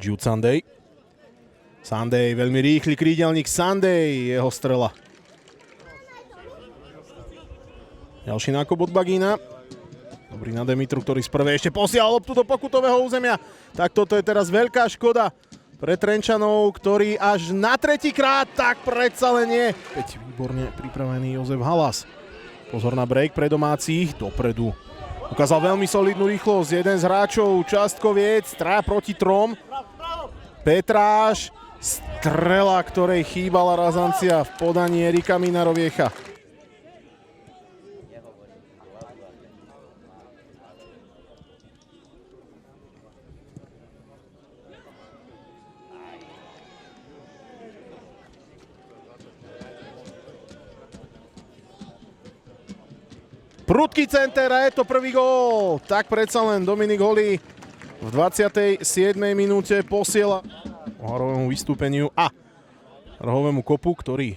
Jude Sunday. Sunday, veľmi rýchly krídelník Sunday, jeho strela. Ďalší nákop od Bagína. Dobrý na Demitru, ktorý z prvej ešte posielal loptu do pokutového územia. Tak toto je teraz veľká škoda pre Trenčanov, ktorí až na tretíkrát, tak predsa len nie. Opäť výborne pripravený Jozef Halas. Pozor na break pre domácich, dopredu. Ukázal veľmi solidnú rýchlosť, jeden z hráčov, Častkoviec, 3 proti 3. Petráš, strela, ktorej chýbala razancia v podaní Erika Minaroviecha. Prudký center a je to prvý gól. Tak predsa len Dominik Holý v 27. minúte posiela rohovému vystúpeniu a rohovému kopu, ktorý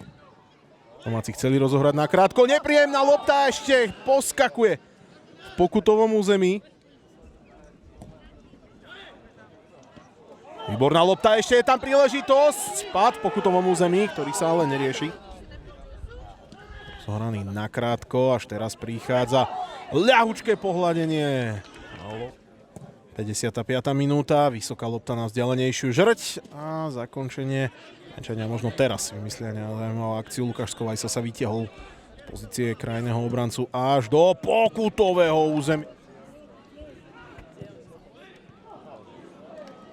domáci chceli rozohrať nakrátko. Nepríjemná lopta ešte poskakuje v pokutovom území. Výborná lopta, ešte je tam príležitosť. Spad v pokutovom území, ktorý sa ale nerieši. Zohraný nakrátko, až teraz prichádza ľahučké pohľadenie. 55. minúta, vysoká lopta na vzdialenejšiu žrť a zakončenie. Trenčania možno teraz vymyslia zaujímavú akciu. Lukáš Skovajsa sa vytiahol z pozície krajného obrancu až do pokutového územia.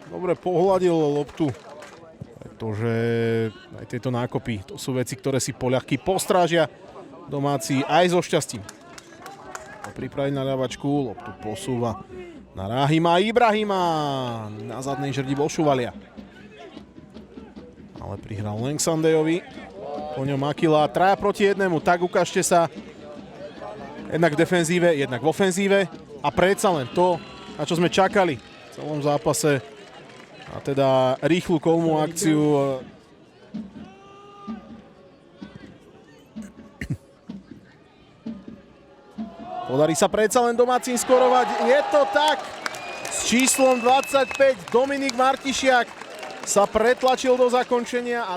Dobre pohľadil loptu, pretože aj tieto nákopy, to sú veci, ktoré si poľahky postrážia domáci aj so šťastím. Pripraviť na ľavačku, loptu posúva na Rahima Ibrahima. Na zadnej žrdi bol Šuvalia. Ale prihral len k Sandejovi. Po ňom Akila, 3 proti 1, tak ukážte sa. Jednak v defenzíve, jednak v ofenzíve. A predsa len to, na čo sme čakali v celom zápase. A teda rýchlu kolmú akciu. Podarí sa predsa len domácim skorovať. Je to tak. S číslom 25 Dominik Martišiak sa pretlačil do zakončenia a